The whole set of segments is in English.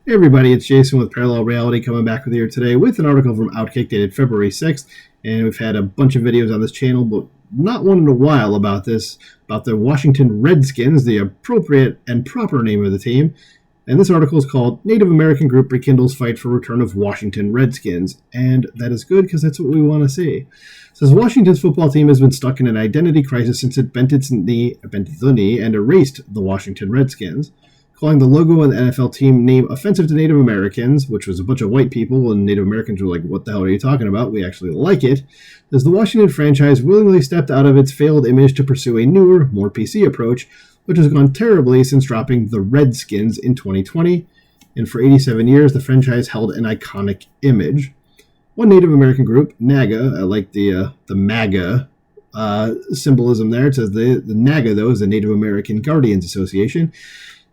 Hey everybody, it's Jason with Parallel Reality coming back with you today with an article from Outkick dated February 6th. And we've had a bunch of videos on this channel, but not one in a while about the Washington Redskins, the appropriate and proper name of the team. And this article is called Native American Group Rekindles Fight for Return of Washington Redskins. And that is good because that's what we want to see. It says Washington's football team has been stuck in an identity crisis since it bent the knee and erased the Washington Redskins, calling the logo and the NFL team name offensive to Native Americans, which was a bunch of white people, and Native Americans were like, what the hell are you talking about? We actually like it. As the Washington franchise willingly stepped out of its failed image to pursue a newer, more PC approach, which has gone terribly since dropping the Redskins in 2020. And for 87 years, the franchise held an iconic image. One Native American group, NAGA, I like the MAGA symbolism there. It says the NAGA, though, is the Native American Guardians Association,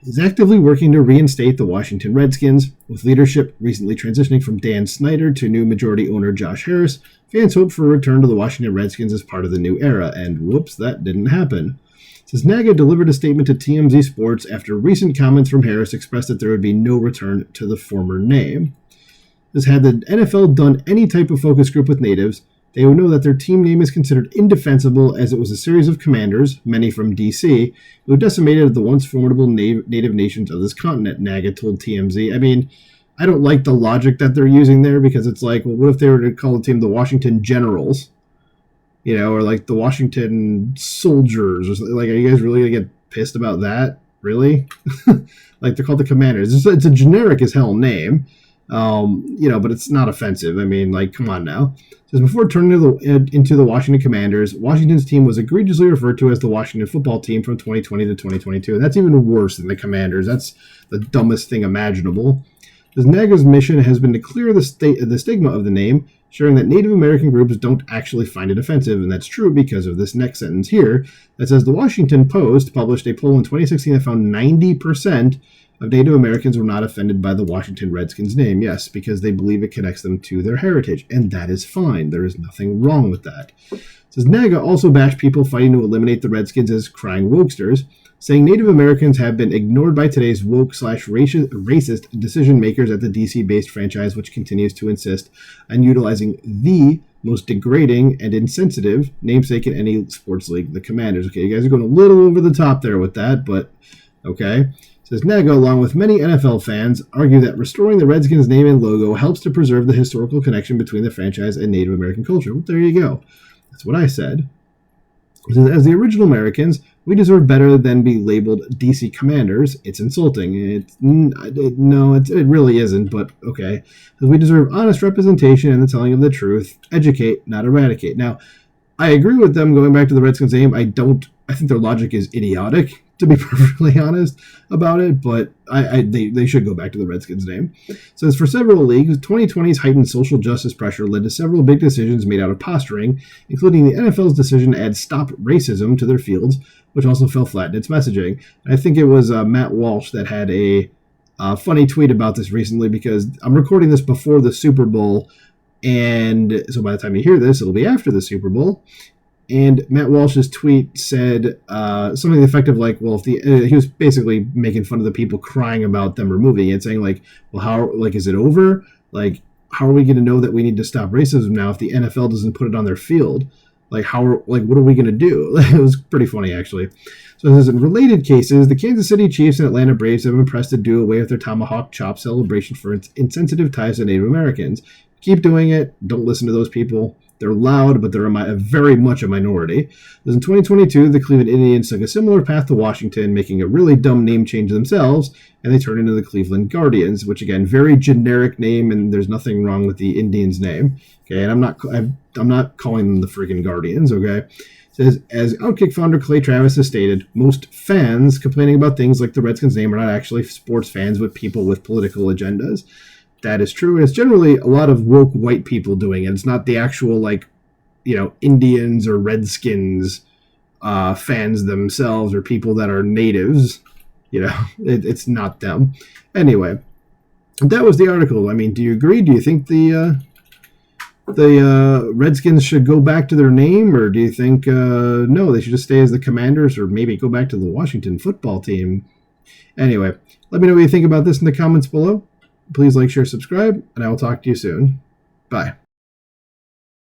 is actively working to reinstate the Washington Redskins. With leadership recently transitioning from Dan Snyder to new majority owner Josh Harris, fans hope for a return to the Washington Redskins as part of the new era, and whoops, that didn't happen. It says NAGA delivered a statement to TMZ Sports after recent comments from Harris expressed that there would be no return to the former name. This had the NFL done any type of focus group with natives, they would know that their team name is considered indefensible as it was a series of commanders, many from D.C., who decimated the once formidable native nations of this continent, NAGA told TMZ. I mean, I don't like the logic that they're using there because it's like, well, what if they were to call the team the Washington Generals? You know, or like the Washington Soldiers or something. Like, are you guys really going to get pissed about that? Really? Like, they're called the Commanders. It's a generic as hell name. But it's not offensive. I mean, like, come on now. It says before turning into the Washington Commanders, Washington's team was egregiously referred to as the Washington football team from 2020 to 2022. And that's even worse than the Commanders. That's the dumbest thing imaginable. As NAGA's mission has been to clear the stigma of the name, sharing that Native American groups don't actually find it offensive, and that's true because of this next sentence here that says the Washington Post published a poll in 2016 that found 90% of Native Americans were not offended by the Washington Redskins name. Yes, because they believe it connects them to their heritage, and that is fine. There is nothing wrong with that. It says NAGA also bashed people fighting to eliminate the Redskins as crying wokesters, saying Native Americans have been ignored by today's woke/racist decision makers at the DC-based franchise, which continues to insist on utilizing the most degrading and insensitive namesake in any sports league, the Commanders. Okay, you guys are going a little over the top there with that, but okay. It says NAGA, along with many NFL fans, argue that restoring the Redskins name and logo helps to preserve the historical connection between the franchise and Native American culture. Well, there you go. That's what I said. It says, as the original Americans, we deserve better than be labeled DC Commanders. It's insulting. It really isn't, but okay. We deserve honest representation and the telling of the truth. Educate, not eradicate. Now, I agree with them going back to the Redskins name. I think their logic is idiotic, to be perfectly honest about it, but they should go back to the Redskins name. It says for several leagues, 2020's heightened social justice pressure led to several big decisions made out of posturing, including the NFL's decision to add "Stop Racism" to their fields, which also fell flat in its messaging. I think it was Matt Walsh that had a funny tweet about this recently, because I'm recording this before the Super Bowl, and so by the time you hear this, it'll be after the Super Bowl. And Matt Walsh's tweet said something to the effect of like, well, if he was basically making fun of the people crying about them removing it, saying like, well, how, like, is it over? Like, how are we going to know that we need to stop racism now if the NFL doesn't put it on their field? Like, what are we going to do? It was pretty funny, actually. So this is in related cases, the Kansas City Chiefs and Atlanta Braves have been pressed to do away with their tomahawk chop celebration for its insensitive ties to Native Americans. Keep doing it. Don't listen to those people. They're loud, but they're very much a minority. In 2022, the Cleveland Indians took a similar path to Washington, making a really dumb name change themselves, and they turned into the Cleveland Guardians, which, again, very generic name, and there's nothing wrong with the Indians' name. Okay, and I'm not calling them the freaking Guardians. Okay, it says, as Outkick founder Clay Travis has stated, most fans complaining about things like the Redskins name are not actually sports fans, but people with political agendas. That is true. And it's generally a lot of woke white people doing it. It's not the actual, Indians or Redskins fans themselves or people that are natives. It's not them. Anyway, that was the article. I mean, do you agree? Do you think the Redskins should go back to their name, or do you think no, they should just stay as the Commanders, or maybe go back to the Washington football team? Anyway, let me know what you think about this in the comments below. Please like, share, subscribe, and I will talk to you soon. Bye.